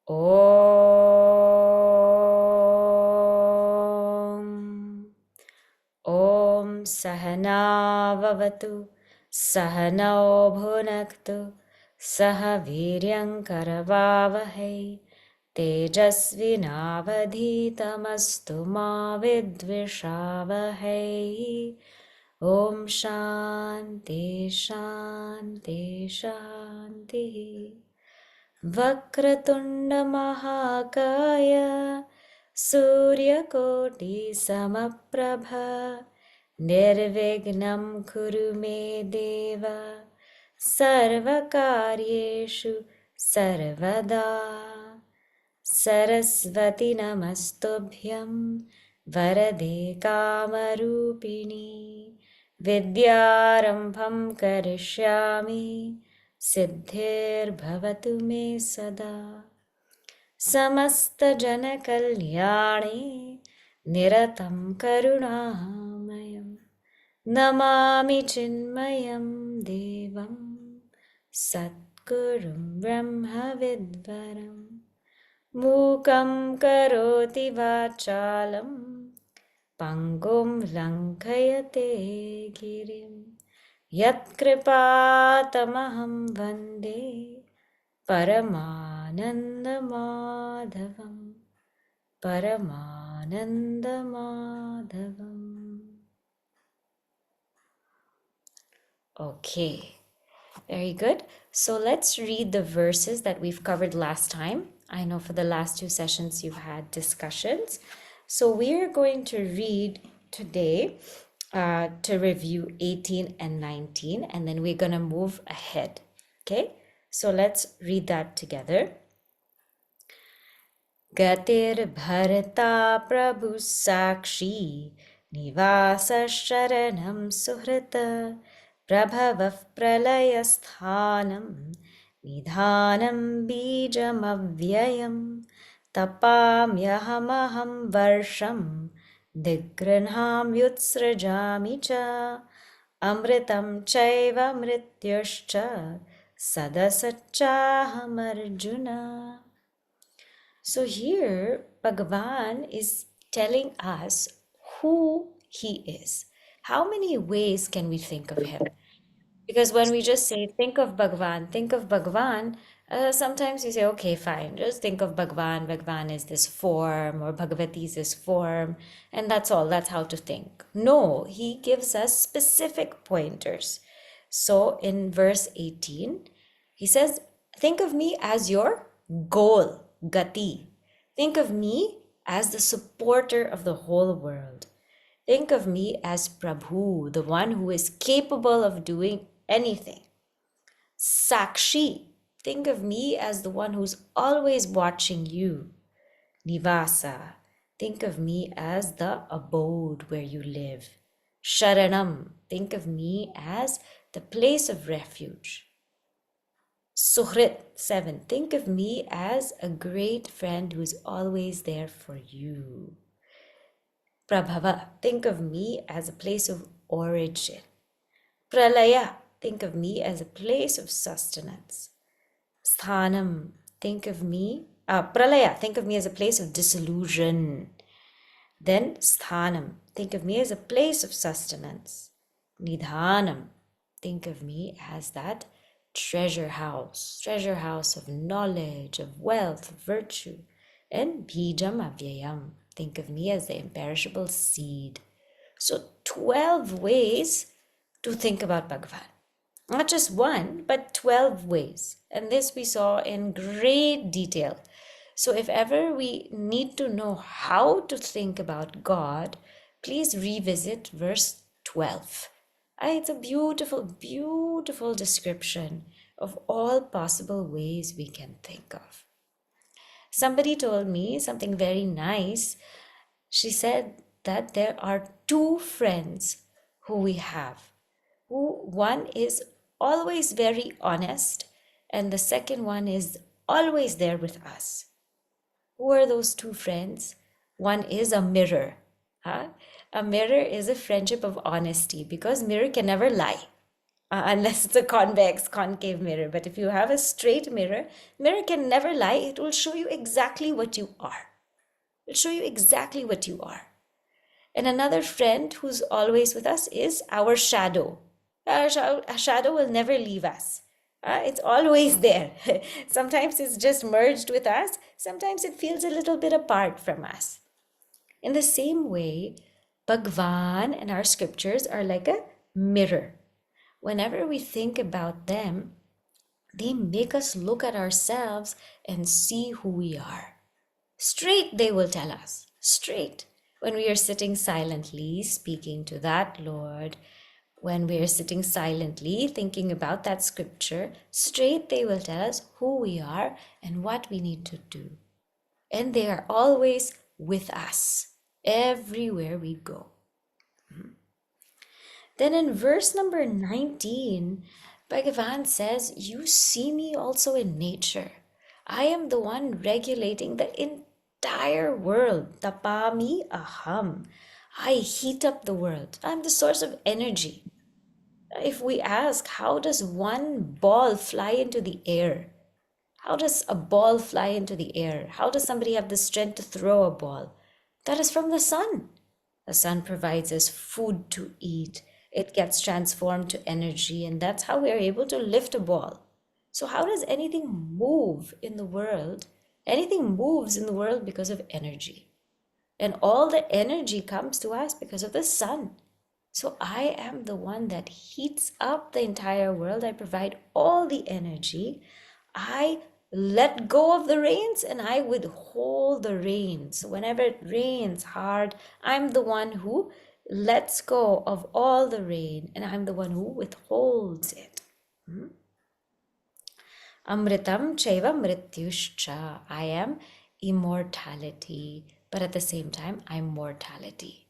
Om. Om Sahana Vavatu Sahanao Bhunaktu Sahaviryankaravavahai Tejasvinavadhitamastu ma vidvishavahai. Om Shanti Shanti Shanti. Vakratunda Mahakaya Suryakoti Samaprabha Nirvignam Kuru Me Deva Sarvakaryeshu Sarvada. Sarasvati Namastubhyam Varade Kamarupini Vidyarambham Karishyami Siddhir Bhavatu Me Sada. Samasta Jana Kalyani Niratam Karunamayam Namami Chinmayam Devam Satgurum Brahma Vidvaram Mukam karoti vachalam pangum lankayate girim yatkripatamaham vande paramananda madhavam paramananda madhavam. Okay, very good. So let's read the verses that we've covered last time. I know for the last two sessions you've had discussions. So we're going to read today to review 18 and 19, and then we're going to move ahead. Okay, so let's read that together. Gatir bharata prabhu sakshi nivasa sharanam suhrita prabhavav pralayasthanam nidhanam bijam avyayam tapamyahamaham varsham digranham yutsrajami cha amritam chaiva mrityuscha sadasachaham arjuna. So here, Bhagavan is telling us who he is. How many ways can we think of him? Because when we just say, think of Bhagavan, sometimes you say, okay, fine, just think of Bhagavan. Bhagavan is this form, or Bhagavati is this form, and that's all. That's how to think. No, he gives us specific pointers. So in verse 18, he says, think of me as your goal, gati. Think of me as the supporter of the whole world. Think of me as Prabhu, the one who is capable of doing anything. Sakshi, think of me as the one who's always watching you. Nivasa, think of me as the abode where you live. Sharanam, think of me as the place of refuge. Suhrit, 7, think of me as a great friend who is always there for you. Prabhava, think of me as a place of origin. Pralaya, think of me as a place of sustenance. Sthanam, think of me, Pralaya, think of me as a place of dissolution. Then Sthanam, think of me as a place of sustenance. Nidhanam, think of me as that treasure house of knowledge, of wealth, of virtue. And Bijam Avyayam, think of me as the imperishable seed. So 12 ways to think about Bhagavan. Not just one, but 12 ways. And this we saw in great detail. So if ever we need to know how to think about God, please revisit verse 12. It's a beautiful, beautiful description of all possible ways we can think of. Somebody told me something very nice. She said that there are two friends who we have. One is always very honest, and the second one is always there with us. Who are those two friends? One is a mirror. A mirror is a friendship of honesty because mirror can never lie. unless it's a convex, concave mirror. But if you have a straight mirror, mirror can never lie. It will show you exactly what you are. It'll show you exactly what you are. And another friend who's always with us is our shadow. Our shadow will never leave us. It's always there. Sometimes it's just merged with us. Sometimes it feels a little bit apart from us. In the same way, Bhagwan and our scriptures are like a mirror. Whenever we think about them, they make us look at ourselves and see who we are. Straight, they will tell us. Straight. When we are sitting silently, speaking to that Lord, when we are sitting silently, thinking about that scripture, straight they will tell us who we are and what we need to do. And they are always with us everywhere we go. Then in verse number 19, Bhagavan says, "You see me also in nature. I am the one regulating the entire world. Tapami aham. I heat up the world. I'm the source of energy." If we ask, how does one ball fly into the air? How does a ball fly into the air? How does somebody have the strength to throw a ball? That is from the sun. The sun provides us food to eat. It gets transformed to energy, and that's how we are able to lift a ball. So, how does anything move in the world? Anything moves in the world because of energy. And all the energy comes to us because of the sun. So, I am the one that heats up the entire world. I provide all the energy. I let go of the reins and I withhold the reins. So whenever it rains hard, I'm the one who lets go of all the rain and I'm the one who withholds it. Amritam chaiva mrityuscha. I am immortality, but at the same time, I'm mortality.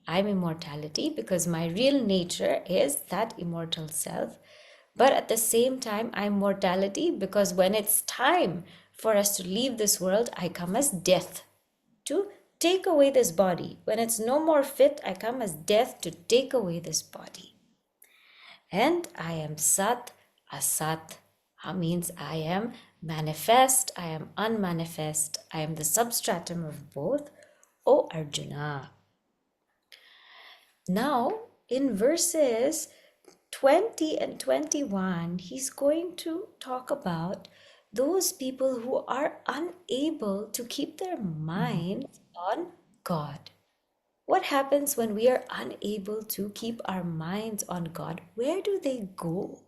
I'm immortality because my real nature is that immortal self. But at the same time, I'm mortality because when it's time for us to leave this world, I come as death to take away this body. When it's no more fit, I come as death to take away this body. And I am Sat, Asat. Means I am manifest, I am unmanifest, I am the substratum of both, O Arjuna. Now, in verses 20 and 21, he's going to talk about those people who are unable to keep their minds on God. What happens when we are unable to keep our minds on God? Where do they go?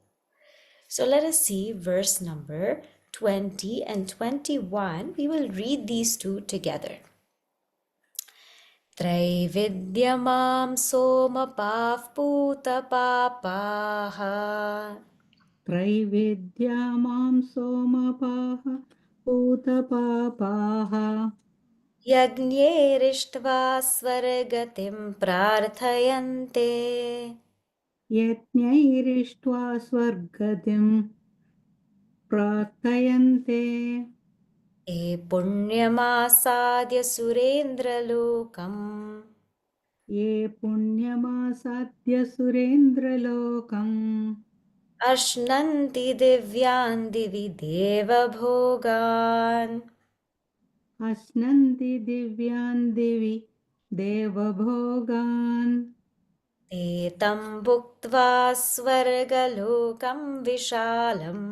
So let us see verse number 20 and 21. We will read these two together. Traividyamam somapah putapapaha त्रैवेद्या मां सोमपाः पूतपापाः यज्ञैरिष्ट्वा स्वर्गतिं प्रार्थयन्ते यज्ञैरिष्ट्वा स्वर्गतिं प्रार्थयन्ते ये पुण्यमासाद्य सुरेन्द्रलोकम् ये पुण्यमासाद्य सुरेन्द्रलोकम् अश्नन्ति दिव्यान् दिवि देवभोगान् अश्नन्ति दिव्यान् दिवि देवभोगान् ते तं भुक्त्वा स्वर्गलोकं विशालम्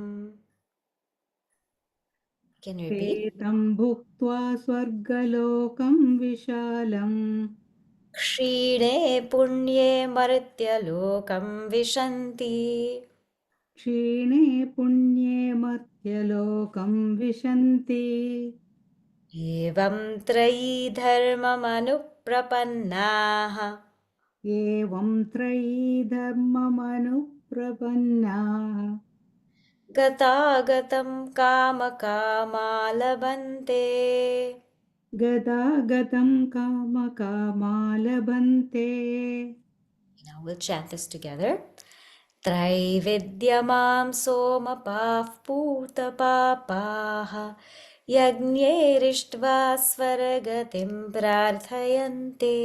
Can you ते repeat? तं भुक्त्वा स्वर्गलोकं विशालम् क्षीणे पुण्ये मर्त्यलोकं विशन्ति क्षीणे पुण्ये मध्यलोकं विशन्ति एवं त्रयी धर्ममनुप्रपन्नाः एवं त्रयी धर्ममनुप्रपन्नाः गतागतं कामकामा लभन्ते. गदागतं कामकामा लभन्ते Now we'll chant this together. त्रैविद्यमां सोमपाः पूतपापाः यज्ञैरिष्ट्वा स्वर्गतिं प्रार्थयन्ते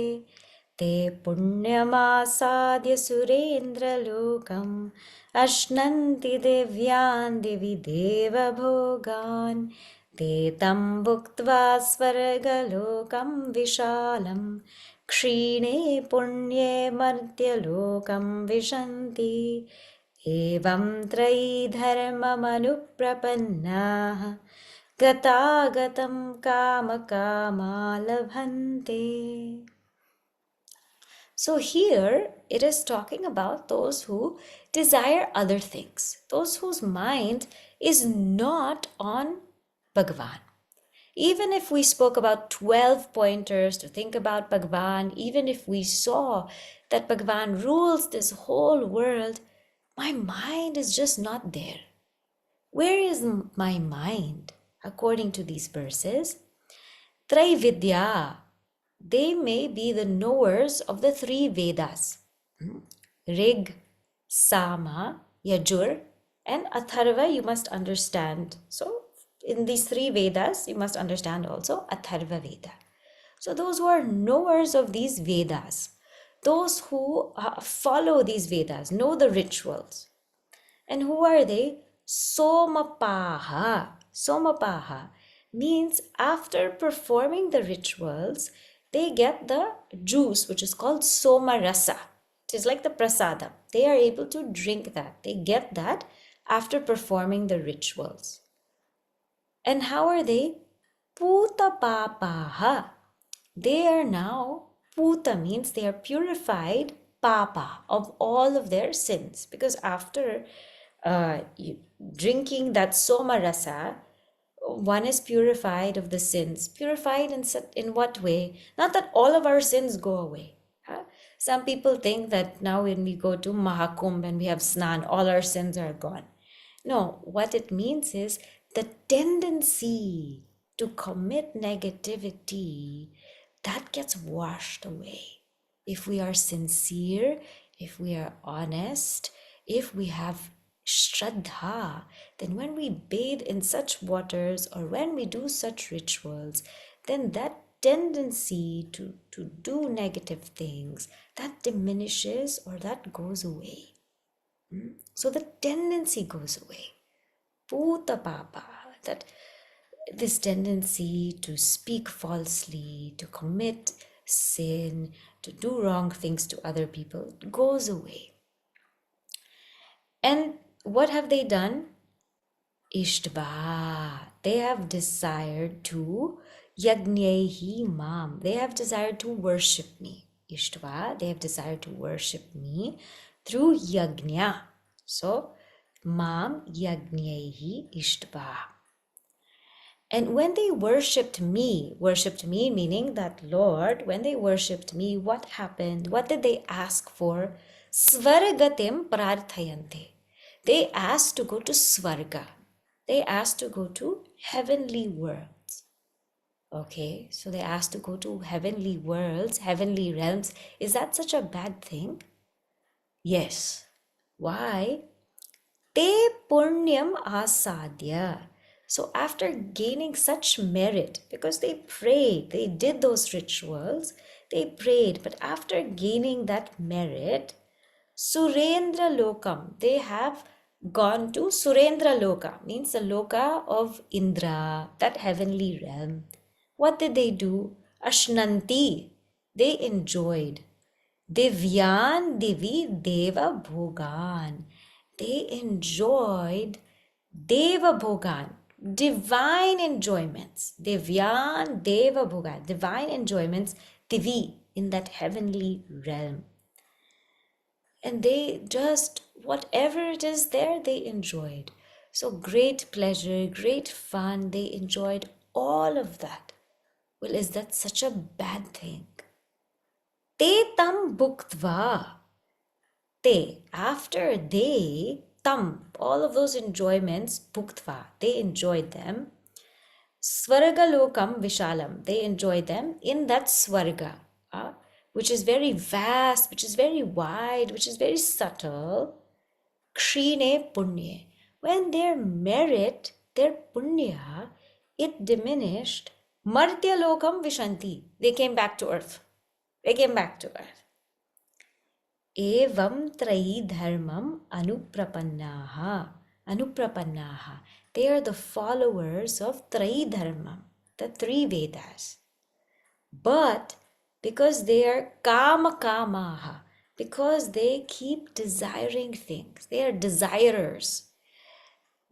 Te punyamasadya surendra lokam ashnanti devyan divi deva bhogan te tam bhuktva svarga lokam vishalam kshine punye martya lokam vishanti evam trayi dharma manuprapannaha gata kama kama labhante. So here it is talking about those who desire other things, those whose mind is not on Bhagavan. Even if we spoke about 12 pointers to think about Bhagavan, even if we saw that Bhagavan rules this whole world, my mind is just not there. Where is my mind according to these verses? Traividya, they may be the knowers of the three Vedas, Rig, Sama, Yajur, and Atharva you must understand. So in these three Vedas, you must understand also Atharva Veda. So those who are knowers of these Vedas, those who follow these Vedas, know the rituals. And who are they? Somapaha. Somapaha means after performing the rituals, they get the juice which is called Soma Rasa. It is like the prasada. They are able to drink that. They get that after performing the rituals. And how are they? Puta papaha. They are now, puta means they are purified papa of all of their sins. Because after drinking that soma rasa, one is purified of the sins. Purified in what way? Not that all of our sins go away. Huh? Some people think that now when we go to Mahakumbh and we have snan, all our sins are gone. No, what it means is the tendency to commit negativity, that gets washed away. If we are sincere, if we are honest, if we have Shraddha, then when we bathe in such waters or when we do such rituals, then that tendency to do negative things, that diminishes or that goes away. So the tendency goes away. Puta papa, that this tendency to speak falsely, to commit sin, to do wrong things to other people goes away. And what have they done? Ishtva. They have desired to yagnyehi mam. They have desired to worship me. Ishtva. They have desired to worship me through yagnya. So, mam yagnyehi ishtva. And when they worshipped me meaning that Lord, when they worshipped me, what happened? What did they ask for? Svargatim prarthayante. They asked to go to Svarga. They asked to go to heavenly worlds. Okay, so they asked to go to heavenly worlds, heavenly realms. Is that such a bad thing? Yes. Why? Te punyam asadya. So after gaining such merit, because they prayed, they did those rituals, they prayed, but after gaining that merit, Surendra Lokam, they have gone to Surendra Loka, means the Loka of Indra, that heavenly realm. What did they do? Ashnanti, they enjoyed. Divyan Divi Deva Bhogan, they enjoyed Deva Bhogan, divine enjoyments. Divyan Deva Bhogan, divine enjoyments, Divi, in that heavenly realm. And they just, whatever it is there, they enjoyed. So great pleasure, great fun, they enjoyed all of that. Well, is that such a bad thing? Te tam bhuktva. They, after they, tam, all of those enjoyments, bhuktva, they enjoyed them. Swarga lokam vishalam, they enjoyed them in that swarga, which is very vast, which is very wide, which is very subtle. Kshine punye, when their merit, their punya, it diminished, martya lokam vishanti, they came back to earth. They came back to earth. Evam trayi dharmam anuprapannaha. They are the followers of trayi dharmam, the three vedas. But because they are kamaha, because they keep desiring things, they are desirers,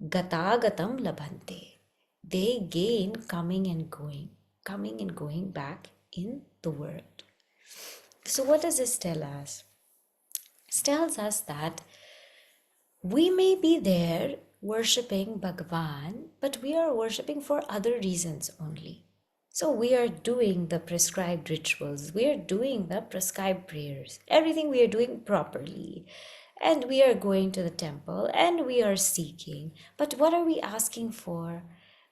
gatagatam labhante. They gain coming and going back in the world. So what does this tell us? This tells us that we may be there worshipping Bhagavan, but we are worshipping for other reasons only. So we are doing the prescribed rituals, we are doing the prescribed prayers, everything we are doing properly. And we are going to the temple and we are seeking. But what are we asking for?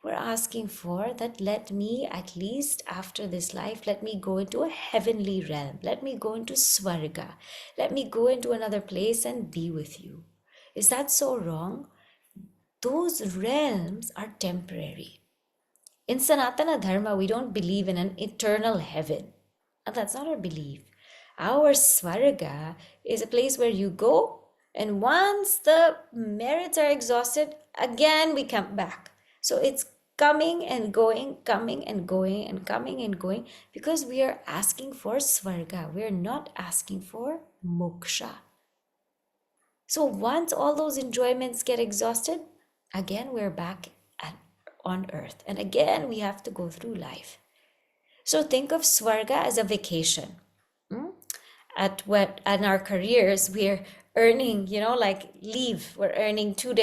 We're asking for that let me, at least after this life, let me go into a heavenly realm. Let me go into Swarga. Let me go into another place and be with you. Is that so wrong? Those realms are temporary. In Sanatana Dharma, we don't believe in an eternal heaven. And that's not our belief. Our Swarga is a place where you go, and once the merits are exhausted, again we come back. So it's coming and going, coming and going, and coming and going, because we are asking for Swarga. We are not asking for moksha. So once all those enjoyments get exhausted, again we're back on earth. And again we have to go through life. So think of Swarga as a vacation. At our careers, we're earning, like leave. We're earning 2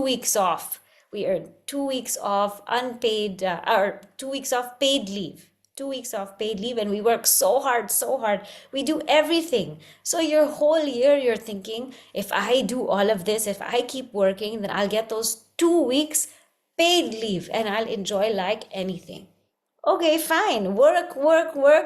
weeks off. We earn 2 weeks off unpaid, or 2 weeks off paid leave. 2 weeks off paid leave, and we work so hard, so hard. We do everything. So your whole year, you're thinking, if I do all of this, if I keep working, then I'll get those 2 weeks paid leave and I'll enjoy like anything. Okay, fine. Work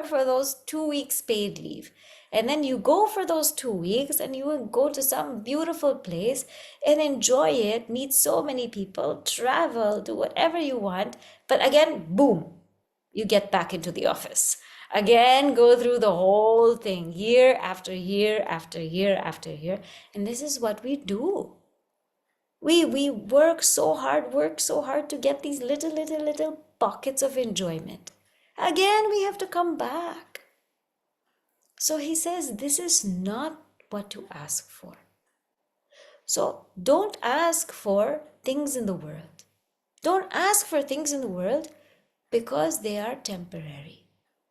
for those 2 weeks paid leave. And then you go for those 2 weeks and you will go to some beautiful place and enjoy it, meet so many people, travel, do whatever you want. But again, boom, you get back into the office. Again, go through the whole thing, year after year after year after year. And this is what we do. We work so hard to get these little pockets of enjoyment. Again, we have to come back. So he says, this is not what to ask for. So don't ask for things in the world. Don't ask for things in the world because they are temporary.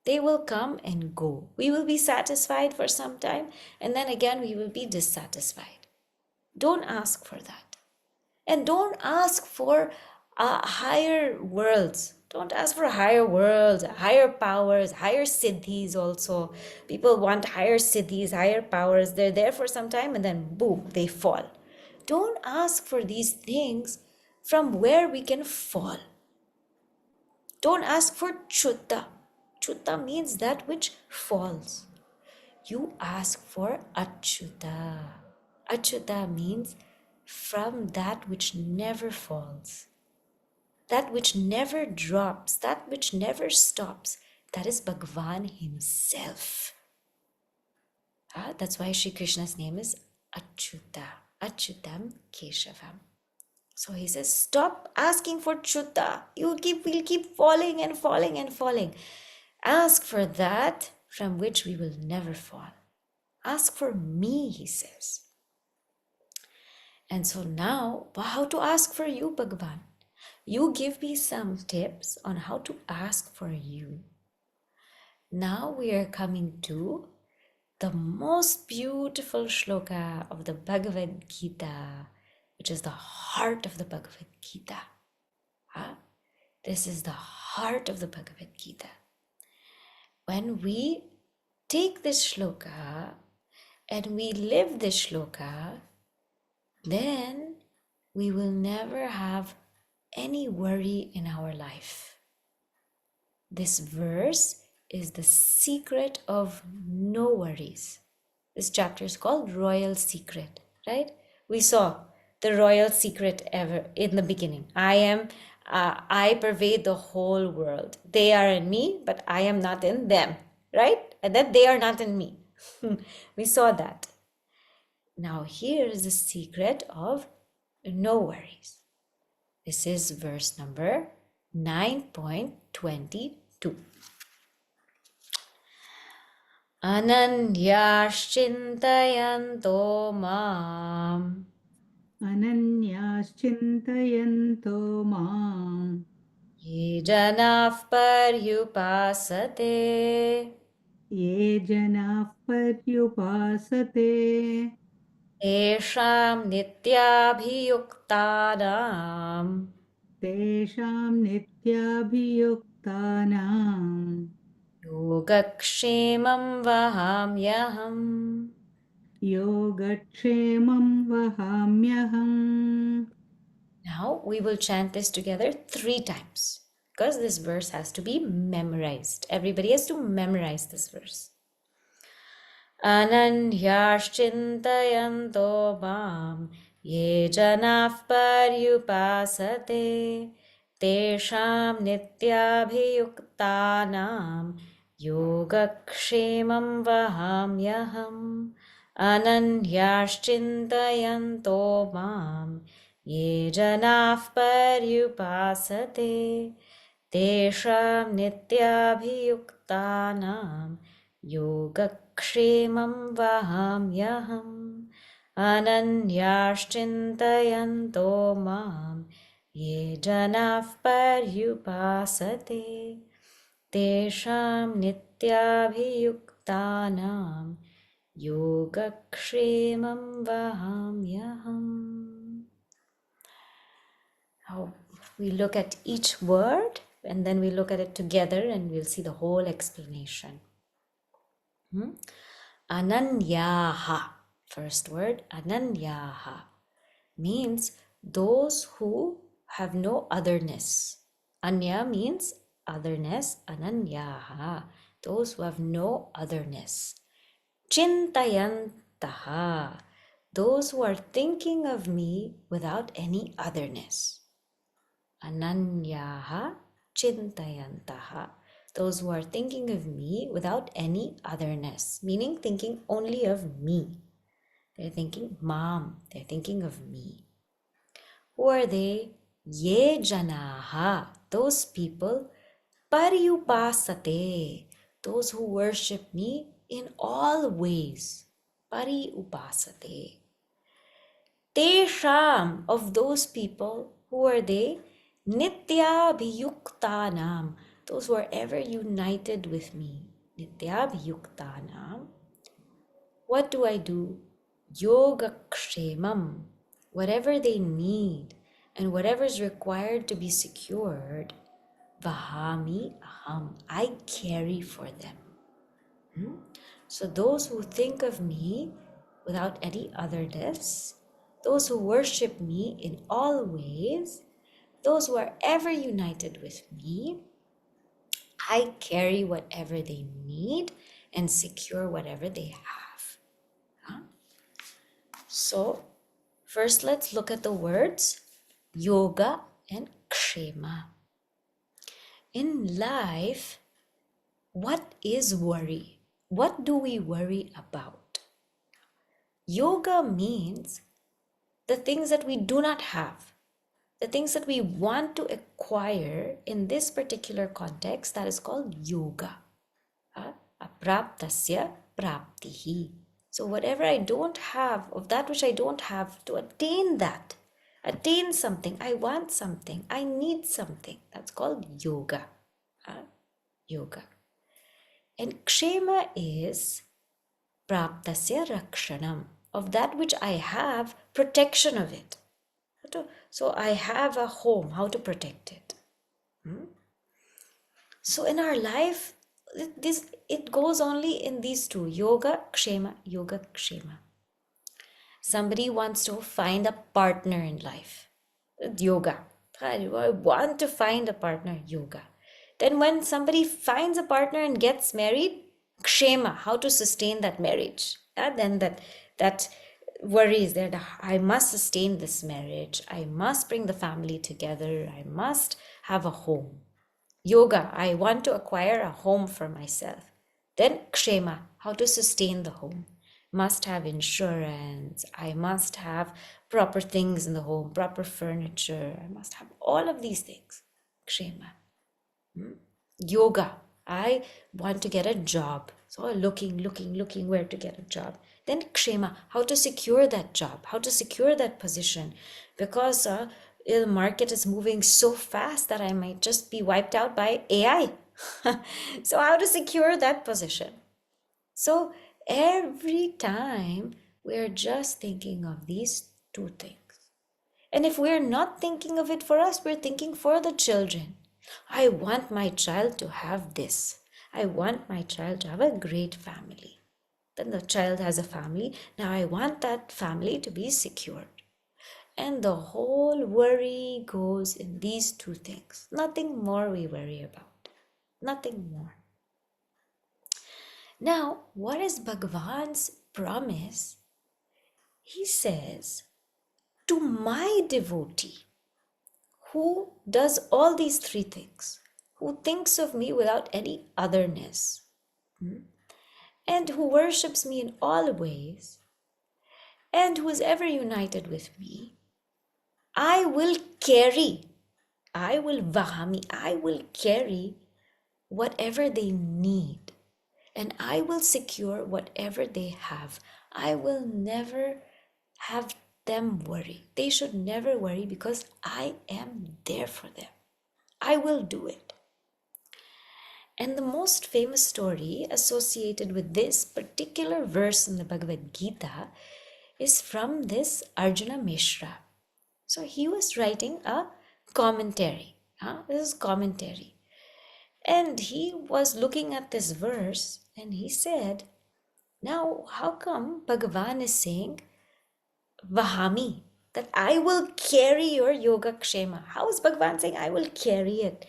They will come and go. We will be satisfied for some time and then again we will be dissatisfied. Don't ask for that. And don't ask for higher worlds. Don't ask for higher worlds, higher powers, higher siddhis also. People want higher siddhis, higher powers. They're there for some time and then boom, they fall. Don't ask for these things from where we can fall. Don't ask for chutta. Chutta means that which falls. You ask for achyuta. Achyuta means from that which never falls, that which never drops, that which never stops. That is Bhagavan himself. That's why Shri Krishna's name is Achyuta, Achyutam Keshava. So he says, stop asking for Chuta. We'll keep falling and falling and falling. Ask for that from which we will never fall. Ask for me, he says. And so now, how to ask for you, Bhagavan? You give me some tips on how to ask for you. Now we are coming to the most beautiful shloka of the Bhagavad Gita, which is the heart of the Bhagavad Gita. This is the heart of the Bhagavad Gita. When we take this shloka and we live this shloka, then we will never have any worry in our life. This verse is the secret of no worries. This chapter is called Royal Secret, right? We saw the royal secret ever in the beginning. I pervade the whole world. They are in me, but I am not in them, right? and that they are not in me. We saw that. Now here is the secret of no worries. This is verse number 9.22. Ananyaschintayanto mam अनन्याश्चिन्तयन्तो माम् ye janah paryupasate ये जनाः पर्युपासते tesham nityabhiyuktanam तेषां नित्याभियुक्तानां yogakshemam vahamyaham. योगक्षेमं वहाम्यहम्. Now we will chant this together 3 times because this verse has to be memorized. Everybody has to memorize this verse. Ananyaschintayanto mam ye janah paryupasate tesham nityabhiyuktanam yogakshemam vahamyaham. Ananyaschintayanto mam ye janah paryupasate tesham nityabhiyuktanam yogakshemam vahamyaham. Ananyaschintayanto mam ye janah paryupasate tesham nityabhiyuktanam yogakshemam vahamyaham. Now we look at each word and then we look at it together and we'll see the whole explanation. Ananyaha. First word, ananyaha, means those who have no otherness. Anya means otherness. Ananyaha, those who have no otherness. Chintayantaha, those who are thinking of me without any otherness. Ananyaha chintayantaha, those who are thinking of me without any otherness, meaning thinking only of me. They're thinking Mam, they're thinking of me. Who are they? Ye janaha, those people, pariupasate, those who worship me in all ways. Pariupasate. Tesham, of those people, who are they? Nityabhiyuktanam, those who are ever united with me. Nityabhiyuktanam. What do I do? Yogakshemam, whatever they need and whatever is required to be secured, vahami aham, I carry for them. So those who think of me without any otherness, those who worship me in all ways, those who are ever united with me, I carry whatever they need and secure whatever they have. So first let's look at the words yoga and kshema. In life, what is worry? What do we worry about? Yoga means the things that we do not have, the things that we want to acquire in this particular context, that is called yoga. Apraptasya praptihi. So whatever I don't have, of that which I don't have, to attain that, attain something, I want something, I need something, that's called yoga. Yoga. And kshema is praptasya rakshanam, of that which I have, protection of it. So I have a home, how to protect it. So in our life, it goes only in these two, yoga kshema. Somebody wants to find a partner in life, yoga. I want to find a partner, yoga. Then when somebody finds a partner and gets married, kshema, how to sustain that marriage. Then that worry is there. I must sustain this marriage. I must bring the family together. I must have a home. Yoga, I want to acquire a home for myself. Then kshema, how to sustain the home. Must have insurance. I must have proper things in the home, proper furniture. I must have all of these things. Kshema. Yoga. I want to get a job. So looking where to get a job. Then kshema, how to secure that job, how to secure that position. Because the market is moving so fast that I might just be wiped out by AI. So how to secure that position. So every time we're just thinking of these two things. And if we're not thinking of it for us, we're thinking for the children. I want my child to have this. I want my child to have a great family. Then the child has a family. Now I want that family to be secured. And the whole worry goes in these two things. Nothing more we worry about. Nothing more. Now, what is Bhagavan's promise? He says, to my devotee, who does all these three things, who thinks of me without any otherness, and who worships me in all ways, and who is ever united with me, I will carry, I will carry whatever they need, and I will secure whatever they have. I will never have them worry. They should never worry because I am there for them. I will do it. And the most famous story associated with this particular verse in the Bhagavad Gita is from this Arjuna Mishra. So he was writing a commentary. This is commentary. And he was looking at this verse and he said, now how come Bhagavan is saying Vahami, that I will carry your yoga kshema? How is Bhagavan saying I will carry it?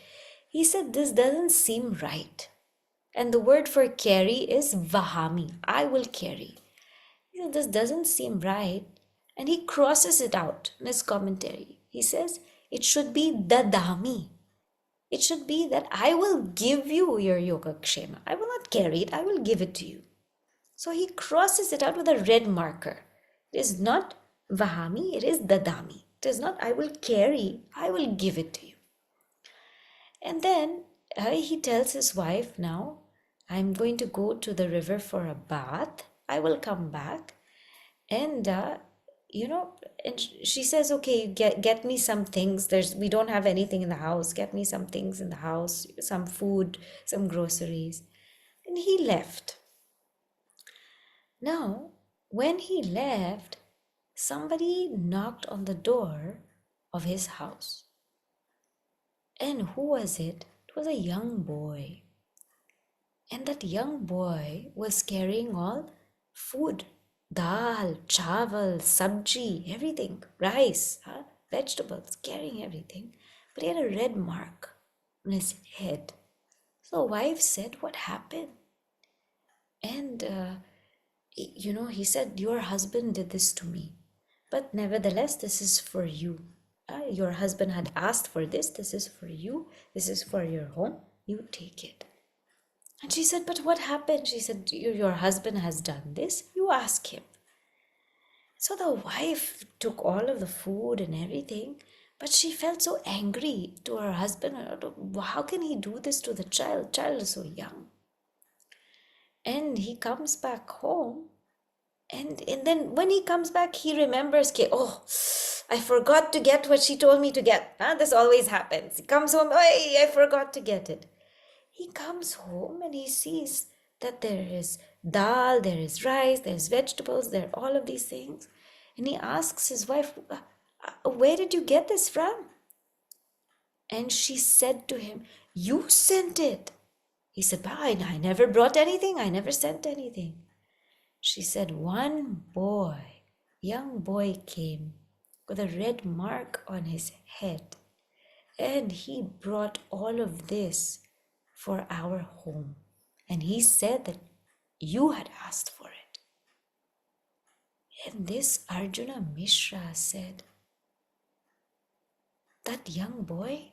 He said this doesn't seem right. And the word for carry is vahami. I will carry. He said, this doesn't seem right. And he crosses it out in his commentary. He says, it should be dadami. It should be that I will give you your yoga kshema. I will not carry it. I will give it to you. So he crosses it out with a red marker. It is not vahami. It is dadami. It is not I will carry. I will give it to you. And then he tells his wife, now I'm going to go to the river for a bath. I will come back. And, and she says, okay, get me some things. We don't have anything in the house. Get me some things in the house, some food, some groceries. And he left. Now, when he left, somebody knocked on the door of his house. And who was it? It was a young boy. And that young boy was carrying all food, dal, chawal, sabji, everything, rice, vegetables, carrying everything. But he had a red mark on his head. So the wife said, what happened? And, he said, your husband did this to me. But nevertheless, this is for you. Your husband had asked for this. This is for you. This is for your home. You take it. And she said, but what happened? She said, your husband has done this. You ask him. So the wife took all of the food and everything, but she felt so angry to her husband. How can he do this to the child? Child is so young. And he comes back home. And then when he comes back, he remembers, I forgot to get what she told me to get. This always happens. He comes home, I forgot to get it. He comes home and he sees that there is dal, there is rice, there's vegetables, there are all of these things. And he asks his wife, where did you get this from? And she said to him, you sent it. He said, but I never brought anything. I never sent anything. She said, one young boy came with a red mark on his head. And he brought all of this for our home. And he said that you had asked for it. And this Arjuna Mishra said, that young boy,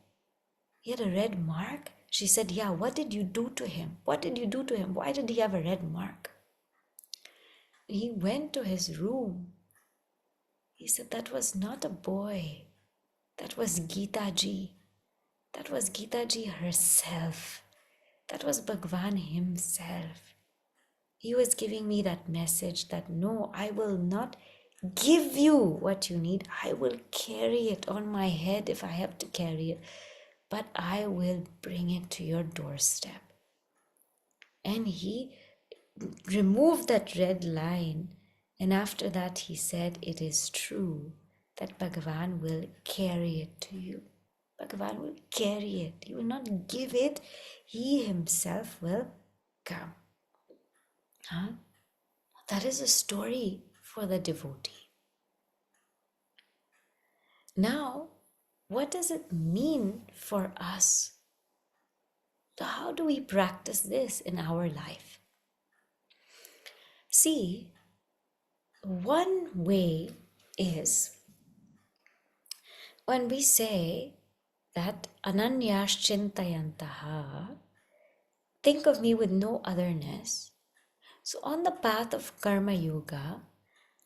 he had a red mark. She said, yeah, what did you do to him? What did you do to him? Why did he have a red mark? He went to his room. He said, that was not a boy. That was Gita ji. That was Gita ji herself. That was Bhagwan himself. He was giving me that message that no, I will not give you what you need. I will carry it on my head if I have to carry it, but I will bring it to your doorstep. And he removed that red line. And after that, he said, it is true that Bhagavan will carry it to you. Bhagavan will carry it. He will not give it. He himself will come. Huh? That is a story for the devotee. Now, what does it mean for us? So how do we practice this in our life? See, one way is when we say that ananyas chintayantaha, think of me with no otherness. So on the path of karma yoga,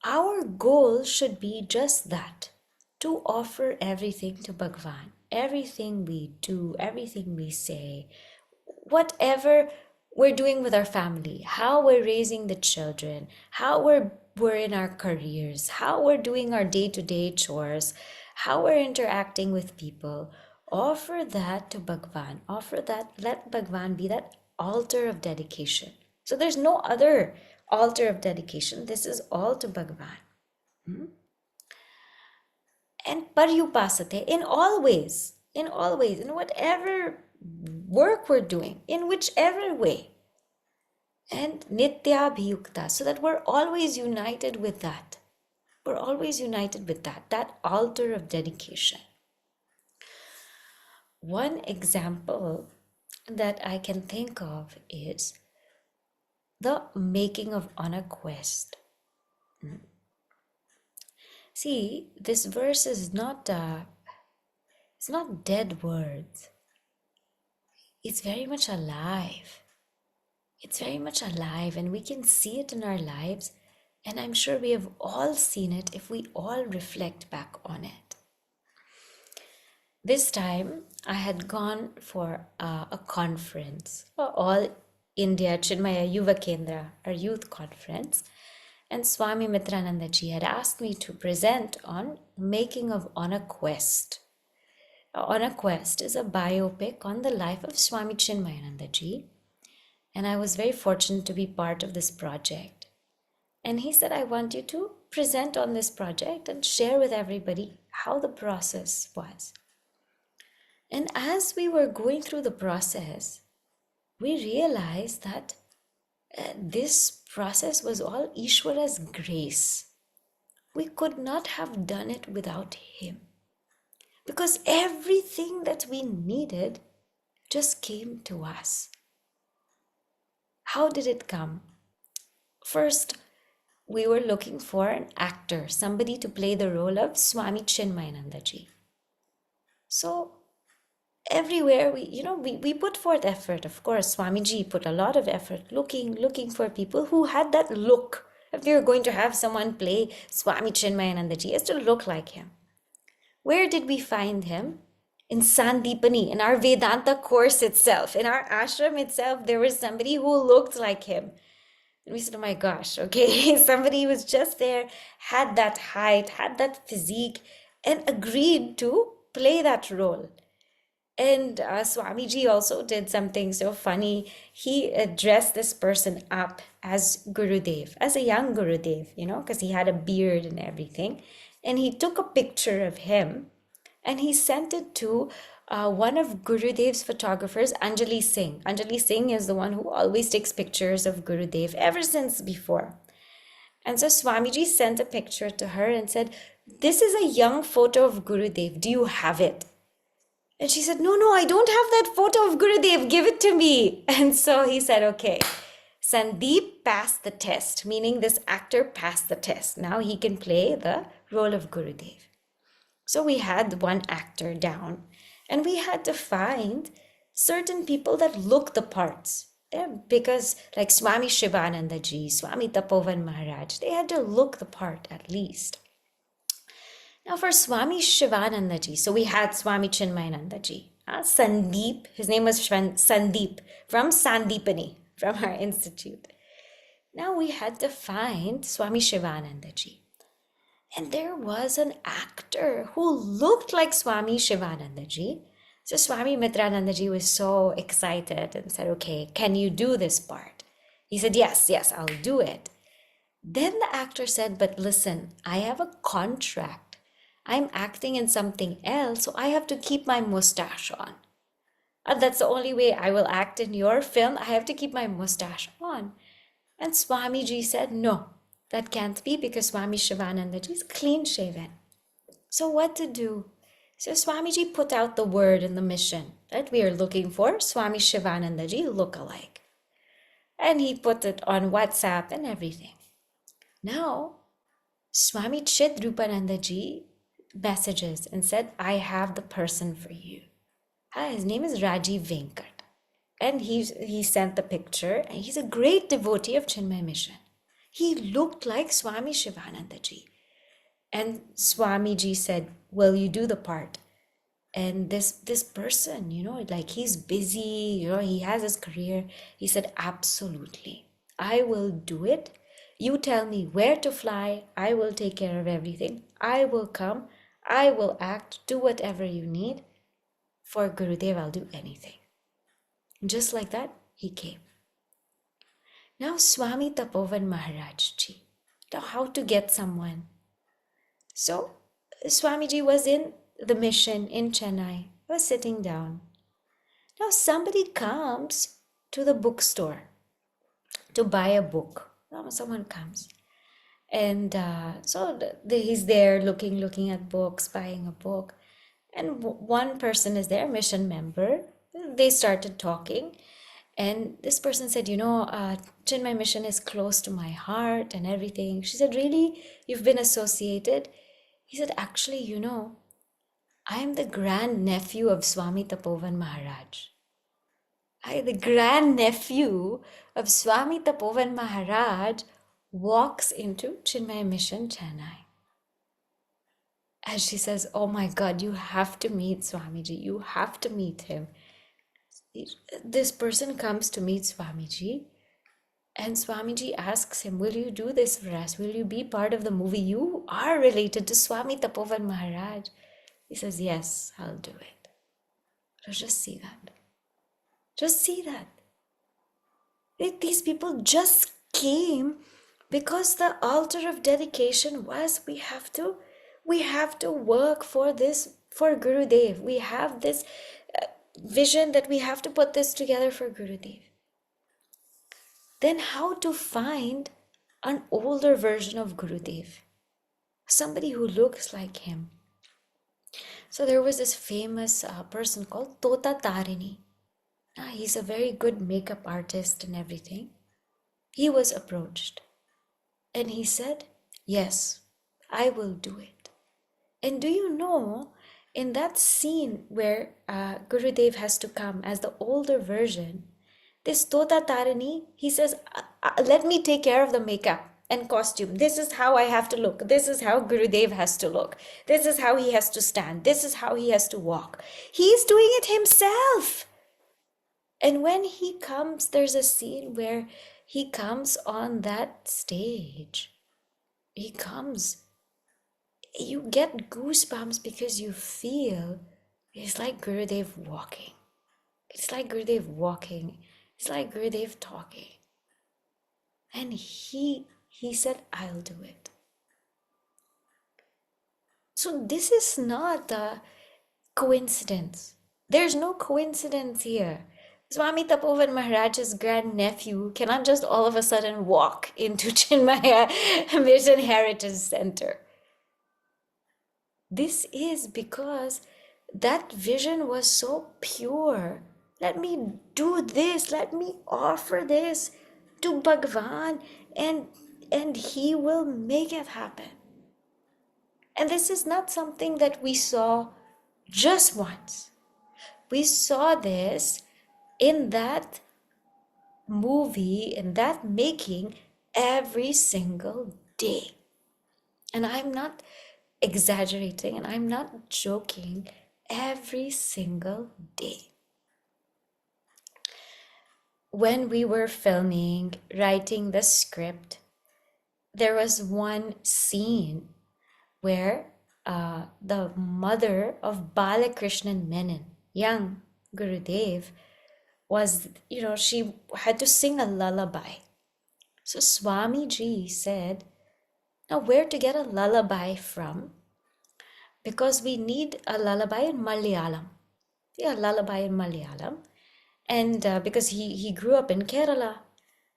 our goal should be just that, to offer everything to Bhagavan. Everything we do, everything we say, whatever we're doing with our family, how we're raising the children, how we're in our careers, how we're doing our day-to-day chores, how we're interacting with people, offer that to Bhagavan. Offer that, let Bhagavan be that altar of dedication. So there's no other altar of dedication. This is all to Bhagavan. And paryupasate in all ways, in whatever work we're doing, in whichever way. And nityabhiyukta, so that we're always united with that. We're always united with that altar of dedication. One example that I can think of is the making of on a quest. See, this verse is not it's not dead words. It's very much alive. It's very much alive, and we can see it in our lives. And I'm sure we have all seen it if we all reflect back on it. This time, I had gone for a conference, All India Chinmaya Yuva Kendra, our youth conference. And Swami Mitrananda ji had asked me to present on making of On a Quest. On a Quest is a biopic on the life of Swami Chinmayananda ji. And I was very fortunate to be part of this project. And he said, I want you to present on this project and share with everybody how the process was. And as we were going through the process, we realized that this process was all Ishwara's grace. We could not have done it without him. Because everything that we needed just came to us. How did it come? First, we were looking for an actor, somebody to play the role of Swami Chinmayananda ji. So everywhere we put forth effort. Of course, Swamiji put a lot of effort looking for people who had that look. If we were going to have someone play Swami Chinmayananda ji, has to look like him. Where did we find him? In Sandipani, in our Vedanta course itself, in our ashram itself, there was somebody who looked like him. And we said, oh my gosh, okay, somebody was just there, had that height, had that physique, and agreed to play that role. And Swamiji also did something so funny. He dressed this person up as Gurudev, as a young Gurudev, because he had a beard and everything. And he took a picture of him and he sent it to one of Gurudev's photographers, Anjali Singh. Anjali Singh is the one who always takes pictures of Gurudev ever since before. And so Swamiji sent a picture to her and said, this is a young photo of Gurudev. Do you have it? And she said, no, I don't have that photo of Gurudev. Give it to me. And so he said, okay, Sandeep passed the test, meaning this actor passed the test. Now he can play the role of Gurudev. So we had one actor down and we had to find certain people that look the parts. Yeah, because like Swami Shivananda Ji, Swami Tapovan Maharaj, they had to look the part at least. Now for Swami Shivananda Ji, so we had Swami Chinmayananda Ji, Sandeep, his name was Sandeep from Sandipani, from our institute. Now we had to find Swami Shivananda Ji. And there was an actor who looked like Swami Shivananda Ji. So Swami Mitrananda Ji was so excited and said, okay, can you do this part? He said, yes, I'll do it. Then the actor said, but listen, I have a contract. I'm acting in something else, so I have to keep my mustache on. And that's the only way I will act in your film. I have to keep my mustache on. And Swamiji said, no, that can't be because Swami Shivananda Ji is clean shaven. So what to do? So Swamiji put out the word in the mission that we are looking for Swami Shivananda Ji look-alike. And he put it on WhatsApp and everything. Now, Swami Chidrupananda Ji messages and said, I have the person for you. His name is Rajiv Venkat. And he sent the picture, and he's a great devotee of Chinmay Mission. He looked like Swami Shivananda Ji. And Swamiji said, will you do the part? And this person, like he's busy, he has his career. He said, absolutely, I will do it. You tell me where to fly. I will take care of everything. I will come. I will act. Do whatever you need. For Gurudev, I'll do anything. Just like that, he came. Now, Swami Tapovan Maharaj Ji. Now, how to get someone? So, Swamiji was in the mission in Chennai, was sitting down. Now, somebody comes to the bookstore to buy a book. Now, someone comes. And so he's there looking at books, buying a book. And one person is there, mission member. They started talking. And this person said, Chinmay Mission is close to my heart and everything. She said, really? You've been associated? He said, actually, I am the grandnephew of Swami Tapovan Maharaj. The grandnephew of Swami Tapovan Maharaj walks into Chinmay Mission, Chennai. And she says, oh my God, you have to meet Swamiji. You have to meet him. This person comes to meet Swamiji, and Swamiji asks him, will you do this for us? Will you be part of the movie? You are related to Swami Tapovan Maharaj. He says, yes, I'll do it. So just see that. Just see that. These people just came because the altar of dedication was we have to work for this, for Gurudev. We have this vision that we have to put this together for Gurudev. Then how to find an older version of Gurudev? Somebody who looks like him. So there was this famous person called Tota Tarini. He's a very good makeup artist and everything. He was approached and he said, yes, I will do it. And do you know, in that scene where Gurudev has to come as the older version, this Tota Tarini, he says, let me take care of the makeup and costume. This is how I have to look. This is how Gurudev has to look. This is how he has to stand. This is how he has to walk. He's doing it himself. And when he comes, there's a scene where he comes on that stage. He comes. You get goosebumps because you feel it's like Gurudev walking. It's like Gurudev walking. It's like Gurudev talking. And he said, I'll do it. So this is not a coincidence. There's no coincidence here. Swami Tapovan Maharaj's grandnephew cannot just all of a sudden walk into Chinmaya Mission Heritage Center. This is because that vision was so pure. Let me do this. Let me offer this to Bhagwan, and he will make it happen. And this is not something that we saw just once. We saw this in that movie, in that making, every single day. And I'm not exaggerating and I'm not joking, every single day. When we were filming, writing the script, there was one scene where the mother of Balakrishnan Menon, young Gurudev, was, she had to sing a lullaby. So Swamiji said, now where to get a lullaby from? Because we need a lullaby in Malayalam. Yeah, lullaby in Malayalam. And because he grew up in Kerala.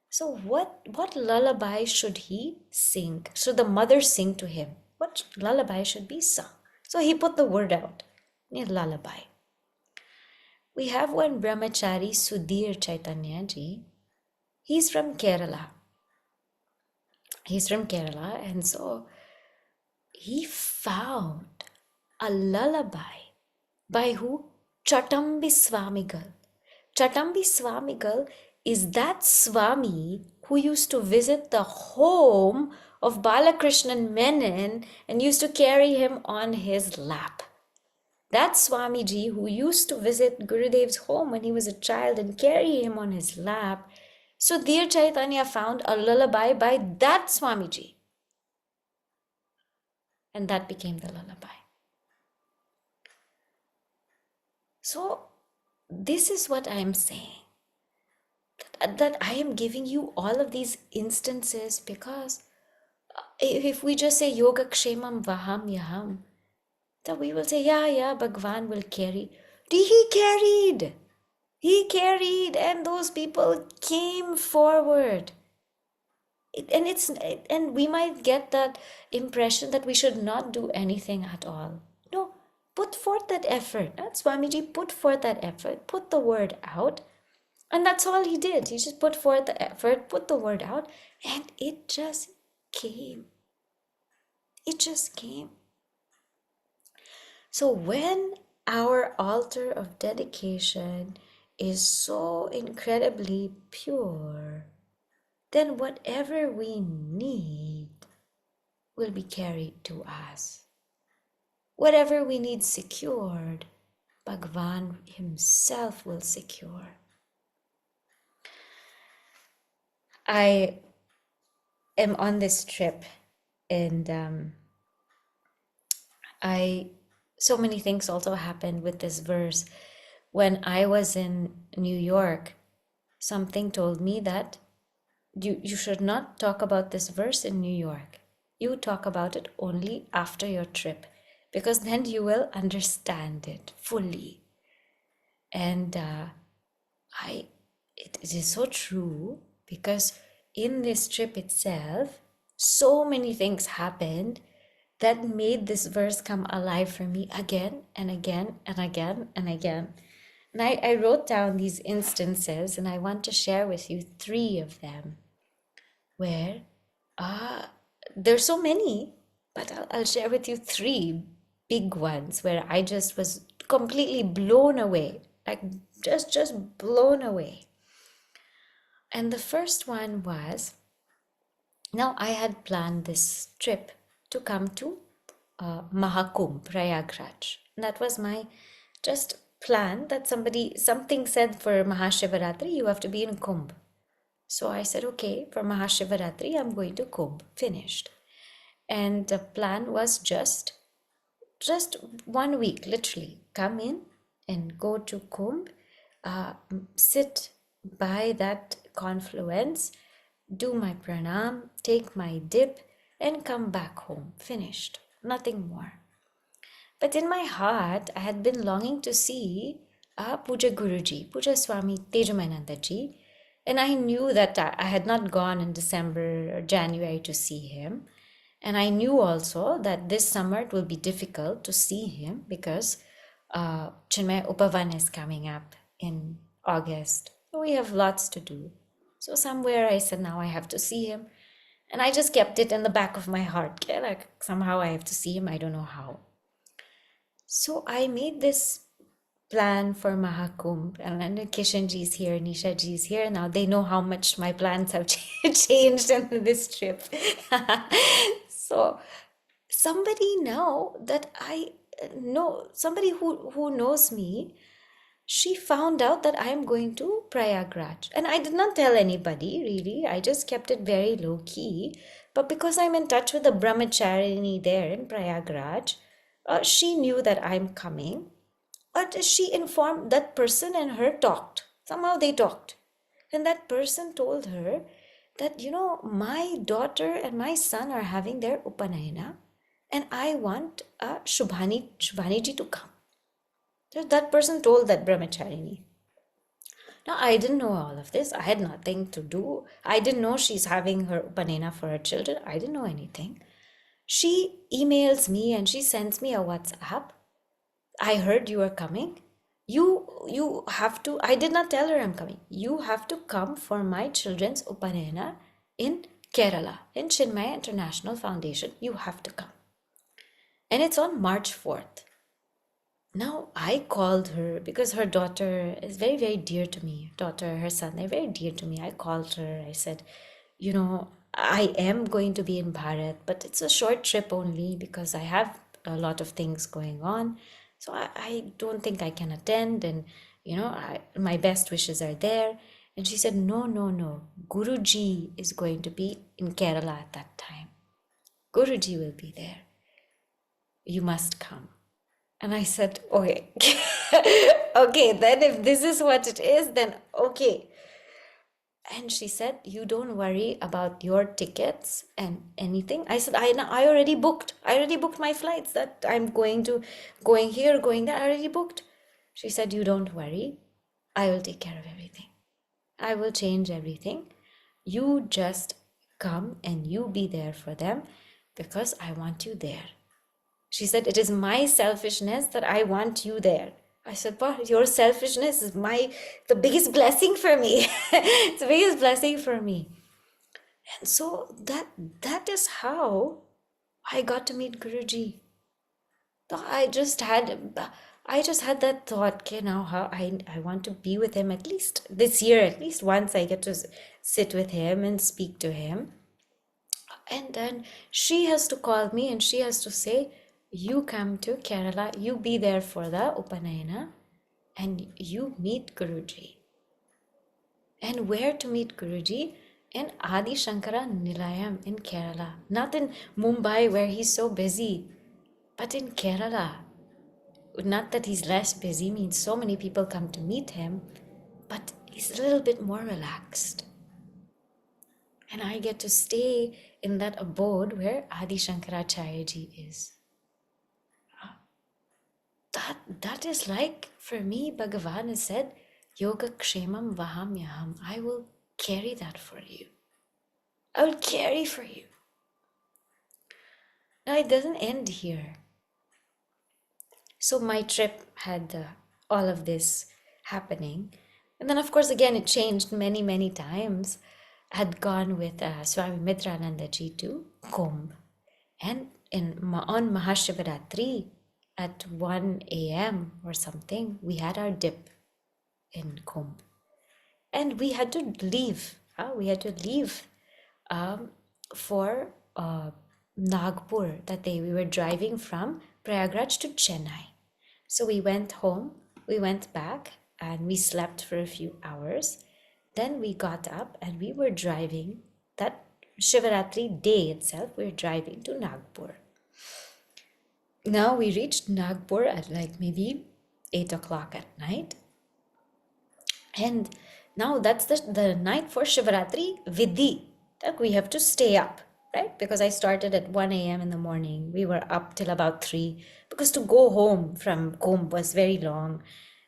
So what lullaby should he sing? Should the mother sing to him? What lullaby should be sung? So he put the word out. Yeah, lullaby. We have one brahmachari, Sudhir Chaitanya ji. He's from Kerala. He's from Kerala, and so he found a lullaby by who? Chatambi Swamigal. Chatambi Swamigal is that Swami who used to visit the home of Balakrishnan Menon and used to carry him on his lap. That Swamiji who used to visit Gurudev's home when he was a child and carry him on his lap. So dear Chaitanya found a lullaby by that Swamiji. And that became the lullaby. So this is what I am saying. That I am giving you all of these instances because if we just say yoga kshemam vaham yaham, then we will say, yeah, Bhagwan will carry. He carried. He carried, and those people came forward. And we might get that impression that we should not do anything at all. No, put forth that effort. Swamiji put forth that effort, put the word out, and that's all he did. He just put forth the effort, put the word out, and it just came. It just came. So when our altar of dedication is so incredibly pure, then whatever we need will be carried to us. Whatever we need secured, Bhagwan himself will secure. I am on this trip and so many things also happened with this verse. When I was in New York, something told me that you should not talk about this verse in New York. You talk about it only after your trip, because then you will understand it fully. And it is so true, because in this trip itself, so many things happened that made this verse come alive for me again and again and again and again. And I wrote down these instances, and I want to share with you 3 of them where there's so many, but I'll share with you 3 big ones where I just was completely blown away, like just blown away. And the first one was, now I had planned this trip to come to Mahakumbh, Prayagraj. And that was my just plan, that something said for Mahashivaratri, you have to be in Kumbh. So I said, okay, for Mahashivaratri, I'm going to Kumbh, finished. And the plan was just 1 week, literally, come in and go to Kumbh, sit by that confluence, do my pranam, take my dip, and come back home, finished, nothing more. But in my heart, I had been longing to see Puja Guruji, Puja Swami Tejamananda ji, and I knew that I had not gone in December or January to see him. And I knew also that this summer it will be difficult to see him because Chinmay Upavan is coming up in August. We have lots to do. So somewhere I said, now I have to see him. And I just kept it in the back of my heart. Okay? Like somehow I have to see him. I don't know how. So I made this plan for Mahakumbh. And then Kishanji is here, Nisha ji is here. Now they know how much my plans have changed in this trip. So somebody now that I know, somebody who knows me, she found out that I am going to Prayagraj. And I did not tell anybody really. I just kept it very low key. But because I'm in touch with the brahmacharini there in Prayagraj, she knew that I'm coming. But she informed that person and her talked. Somehow they talked. And that person told her that, my daughter and my son are having their Upanayana and I want Shubhani ji to come. So that person told that brahmacharini. Now, I didn't know all of this. I had nothing to do. I didn't know she's having her Upanayana for her children. I didn't know anything. She emails me and she sends me a WhatsApp. I heard you are coming. You have to, I did not tell her I'm coming. You have to come for my children's Upanayana in Kerala, in Chinmaya International Foundation. You have to come. And it's on March 4th. Now I called her because her daughter is very, very dear to me. Daughter, her son, they're very dear to me. I called her. I said, I am going to be in Bharat, but it's a short trip only because I have a lot of things going on. So I don't think I can attend. And, my best wishes are there. And she said, no, no, no. Guruji is going to be in Kerala at that time. Guruji will be there. You must come. And I said, okay, okay, then if this is what it is, then okay. And she said, you don't worry about your tickets and anything. I said, I already booked. I already booked my flights that I'm going here, going there. I already booked. She said, you don't worry. I will take care of everything. I will change everything. You just come and you be there for them because I want you there. She said, it is my selfishness that I want you there. I said, but your selfishness is the biggest blessing for me. It's the biggest blessing for me. And so that is how I got to meet Guruji. I just had that thought, okay, now how I want to be with him at least this year, at least once I get to sit with him and speak to him. And then she has to call me and she has to say, you come to Kerala, you be there for the Upanayana and you meet Guruji. And where to meet Guruji? In Adi Shankara Nilayam in Kerala. Not in Mumbai where he's so busy, but in Kerala. Not that he's less busy, means so many people come to meet him, but he's a little bit more relaxed. And I get to stay in that abode where Adi Shankaracharya ji is. That is like, for me, Bhagavan has said, Yoga Kshemam Vahamyaham. I will carry that for you. I will carry for you. Now, it doesn't end here. So my trip had all of this happening. And then, of course, again, it changed many, many times. I had gone with Swami Mitrananda ji to Kumbh. And on Mahashivaratri at 1 a.m. or something, we had our dip in Kumbh. And we had to leave. We had to leave for Nagpur that day. We were driving from Prayagraj to Chennai. So we went home, we went back, and we slept for a few hours. Then we got up and we were driving that Shivaratri day itself. We were driving to Nagpur. Now we reached Nagpur at like maybe 8 o'clock at night. And now that's the night for Shivaratri Vidhi. Like we have to stay up, right? Because I started at 1 a.m. in the morning. We were up till about 3 because to go home from Kumbh was very long.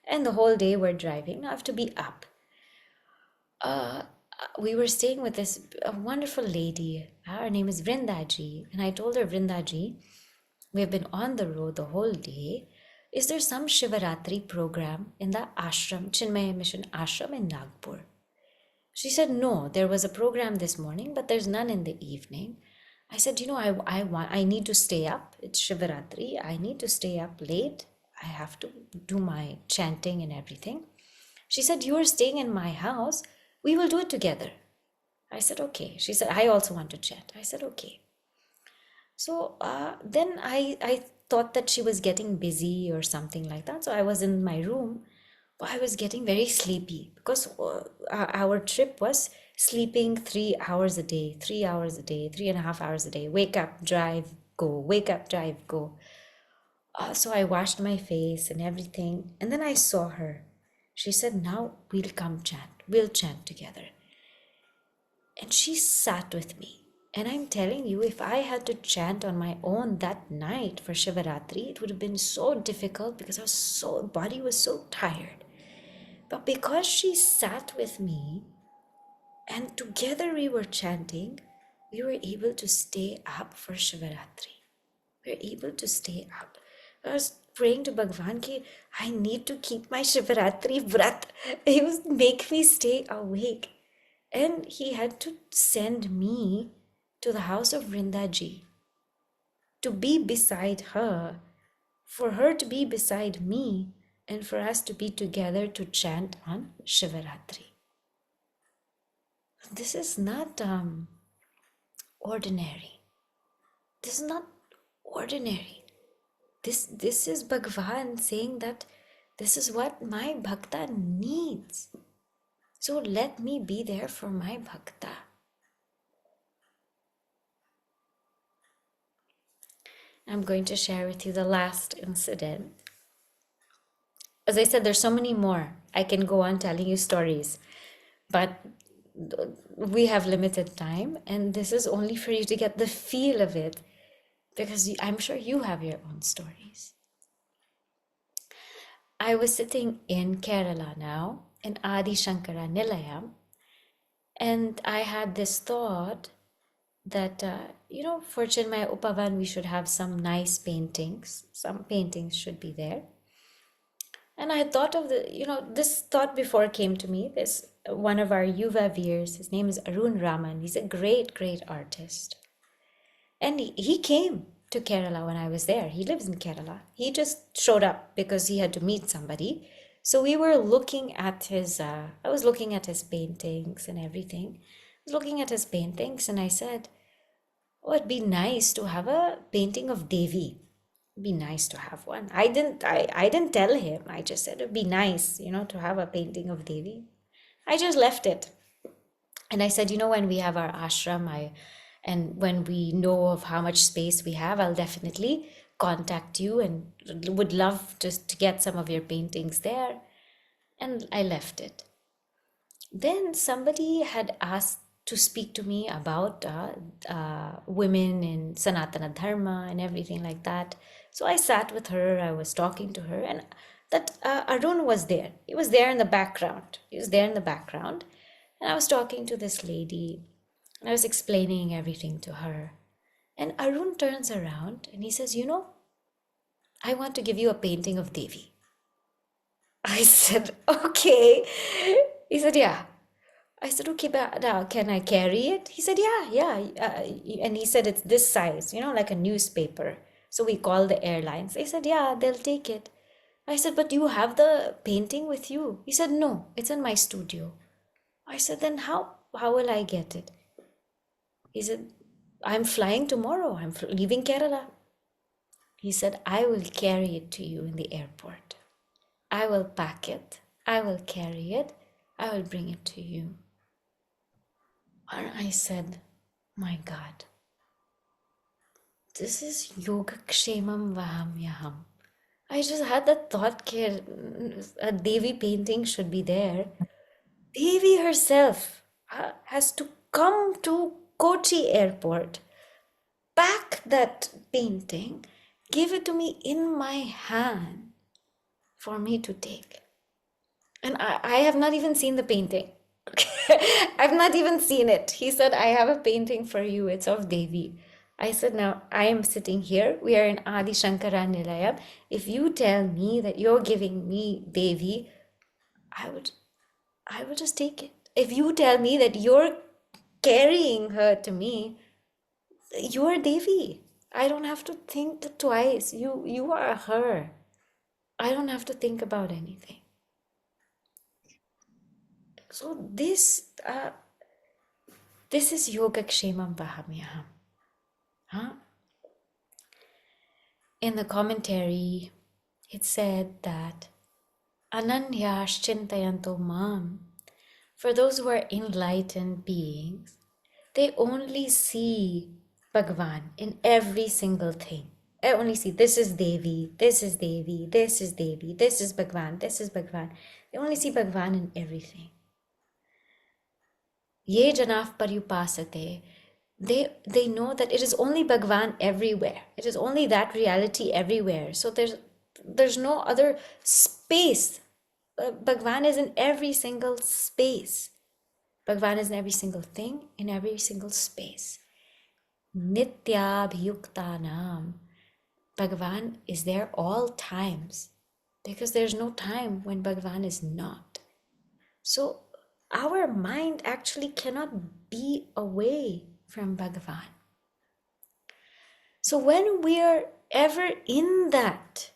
And the whole day we're driving. Now I have to be up. We were staying with this wonderful lady. Her name is Vrindaji. And I told her, Vrindaji, we have been on the road the whole day. Is there some Shivaratri program in the ashram, Chinmaya Mission ashram in Nagpur? She said, no, there was a program this morning, but there's none in the evening. I said, I need to stay up. It's Shivaratri. I need to stay up late. I have to do my chanting and everything. She said, you are staying in my house. We will do it together. I said, okay. She said, I also want to chant. I said, okay. So then I thought that she was getting busy or something like that. So I was in my room, but I was getting very sleepy because our trip was sleeping 3 hours a day, 3 hours a day, 3.5 hours a day. Wake up, drive, go. Wake up, drive, go. So I washed my face and everything. And then I saw her. She said, now we'll come chant. We'll chant together. And she sat with me. And I'm telling you, if I had to chant on my own that night for Shivaratri, it would have been so difficult because body was so tired. But because she sat with me and together we were chanting, we were able to stay up for Shivaratri. We were able to stay up. I was praying to Bhagwan ki I need to keep my Shivaratri vrat. He would make me stay awake. And he had to send me to the house of Vrindaji to be beside her, for her to be beside me, and for us to be together to chant on Shivaratri. This is not ordinary. This is not ordinary. This is Bhagwan saying that this is what my bhakta needs. So let me be there for my bhakta. I'm going to share with you the last incident. As I said, there's so many more. I can go on telling you stories, but we have limited time, and this is only for you to get the feel of it, because I'm sure you have your own stories. I was sitting in Kerala now, in Adi Shankara Nilayam, and I had this thought that, for Chinmaya Upavan, we should have some nice paintings. Some paintings should be there. And I thought of this thought before came to me. This one of our Yuva Veers, his name is Arun Raman. He's a great, great artist. And he came to Kerala when I was there. He lives in Kerala. He just showed up because he had to meet somebody. So we were looking at I was looking at his paintings and everything. I was looking at his paintings and I said, oh, it'd be nice to have a painting of Devi. It'd be nice to have one. I didn't tell him. I just said it'd be nice, to have a painting of Devi. I just left it. And I said, when we have our ashram, and when we know of how much space we have, I'll definitely contact you and would love just to get some of your paintings there. And I left it. Then somebody had asked to speak to me about women in Sanatana Dharma and everything like that. So I sat with her, I was talking to her, and that Arun was there. He was there in the background. And I was talking to this lady, and I was explaining everything to her. And Arun turns around and he says, I want to give you a painting of Devi. I said, okay. He said, yeah. I said, okay, but can I carry it? He said, yeah. And he said, it's this size, like a newspaper. So we called the airlines. They said, yeah, they'll take it. I said, but do you have the painting with you? He said, no, it's in my studio. I said, then how will I get it? He said, I'm flying tomorrow. I'm leaving Kerala. He said, I will carry it to you in the airport. I will pack it. I will carry it. I will bring it to you. And I said, my God, this is yoga kshemam vahamyaham. I just had that thought that a Devi painting should be there. Devi herself has to come to Kochi airport, pack that painting, give it to me in my hand for me to take. And I have not even seen the painting. I've not even seen it. He said, I have a painting for you. It's of Devi. I said, now I am sitting here. We are in Adi Shankara Nilayam. If you tell me that you're giving me Devi, I will just take it. If you tell me that you're carrying her to me, you're Devi. I don't have to think twice. You are her. I don't have to think about anything. So this is Yogakshemam Vahamyaham. Huh? In the commentary, it said that Ananyash Chintayanto Mam, for those who are enlightened beings, they only see Bhagavan in every single thing. I only see this is Devi, this is Devi, this is Devi, this is Bhagavan, this is Bhagavan. They only see Bhagavan in everything. Ye janaf paryupasate, they know that it is only Bhagavan everywhere. It is only that reality everywhere. So there's no other space. Bhagavan is in every single space. Bhagavan is in every single thing, in every single space. Nityabhyuktanam. Bhagavan is there all times because there's no time when Bhagavan is not. So our mind actually cannot be away from Bhagavan. So when we are ever in that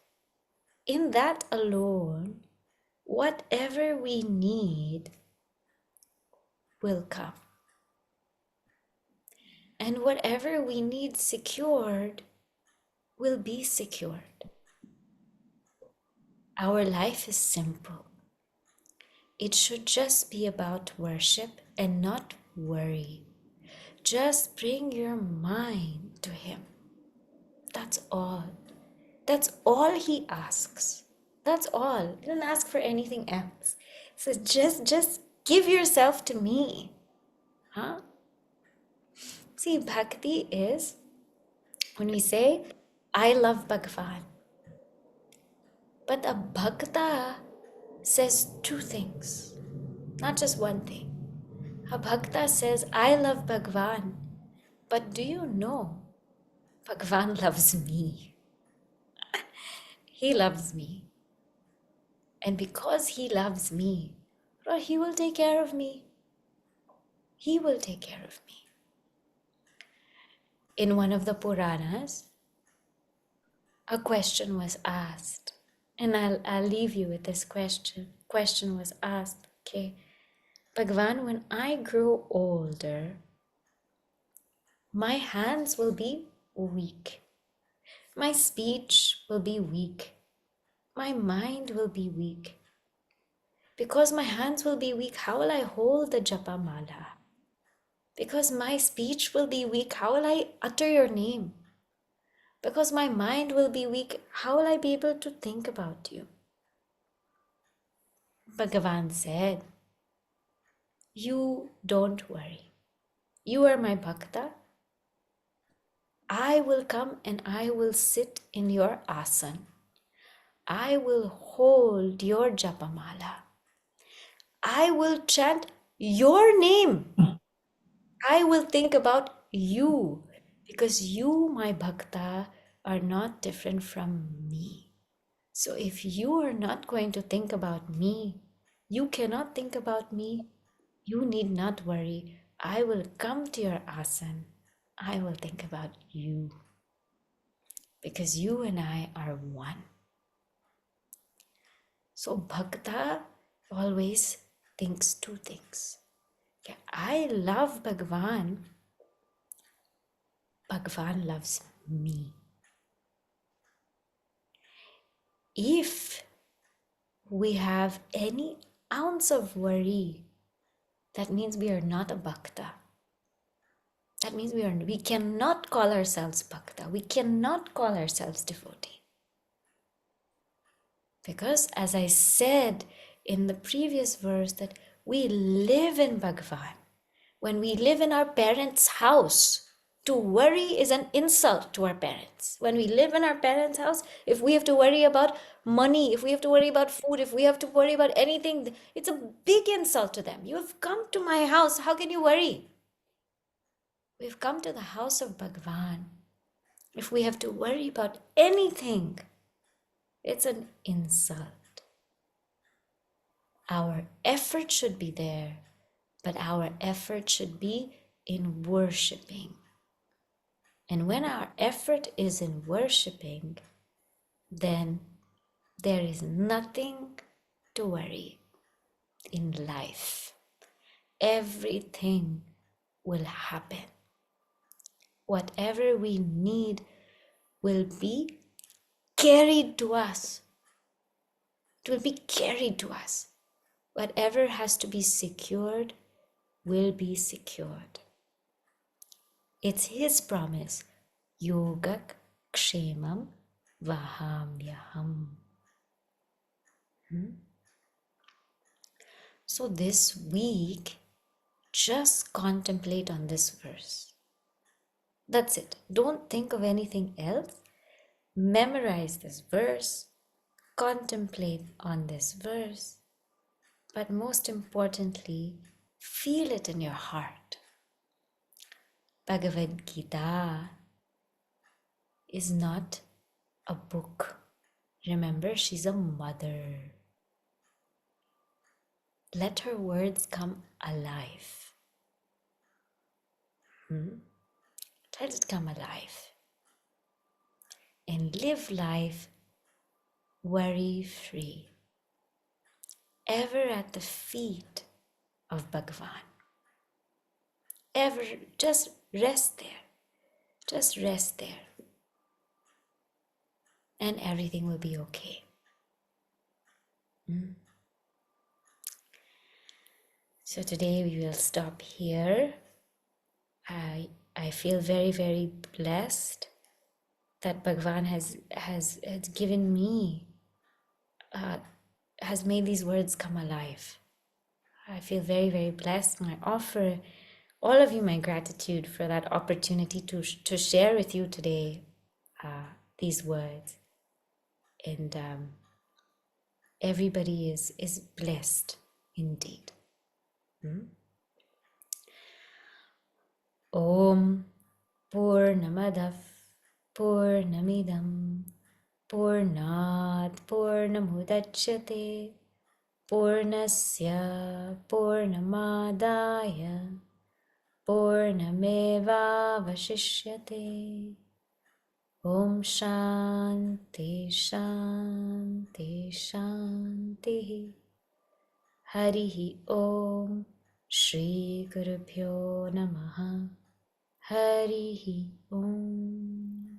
alone, whatever we need will come. And whatever we need secured will be secured. Our life is simple. It should just be about worship and not worry. Just bring your mind to Him. That's all. That's all He asks. That's all. He doesn't ask for anything else. So just give yourself to me. Huh? See, bhakti is when we say, I love Bhagavan. But a bhakta says two things, not just one thing. A bhakta says, I love Bhagavan, but do you know Bhagavan loves me? He loves me. And because He loves me, well, He will take care of me. He will take care of me. In one of the Puranas, a question was asked. And I'll leave you with this question. Question was asked, okay, Bhagavan, when I grow older, my hands will be weak. My speech will be weak. My mind will be weak. Because my hands will be weak, how will I hold the japa mala? Because my speech will be weak, how will I utter your name? Because my mind will be weak, how will I be able to think about you? Bhagavan said, you don't worry. You are my bhakta. I will come and I will sit in your asan. I will hold your japamala. I will chant your name. I will think about you because you, my bhakta, are not different from me. So if you are not going to think about me, you cannot think about me, you need not worry. I will come to your asan. I will think about you because you and I are one. So bhakta always thinks two things. Okay, I love Bhagavan. Bhagavan loves me. If we have any ounce of worry, that means we are not a bhakta. That means we cannot call ourselves bhakta. We cannot call ourselves devotee. Because as I said in the previous verse that we live in Bhagavan. When we live in our parents' house, to worry is an insult to our parents. When we live in our parents' house, if we have to worry about money, if we have to worry about food, if we have to worry about anything, it's a big insult to them. You have come to my house, how can you worry? We've come to the house of Bhagavan. If we have to worry about anything, it's an insult. Our effort should be there, but our effort should be in worshipping. And when our effort is in worshipping, then There is nothing to worry in life. Everything will happen. Whatever we need will be carried to us. It will be carried to us. Whatever has to be secured will be secured. It's His promise. Yogak kshemam vahamyaham. So this week, just contemplate on this verse. That's it. Don't think of anything else. Memorize this verse. Contemplate on this verse. But most importantly, feel it in your heart. Bhagavad Gita is not a book. Remember, she's a mother. Let her words come alive. Let it come alive. And live life worry-free. Ever at the feet of Bhagavan. Ever, just rest there. Just rest there. And everything will be okay. So today we will stop here. I feel very, very blessed that Bhagavan has given me, has made these words come alive. I feel very, very blessed, and I offer all of you my gratitude for that opportunity to share with you today these words. And everybody is blessed indeed. Om Purnamadav Purnamidam Purnat Purnamudachyate Purnasya Purnamadaya Purnameva Vashishyate. Om Shanti Shanti Shanti. Harihi Om Shri Gurubhyo Namaha. Harihi Om.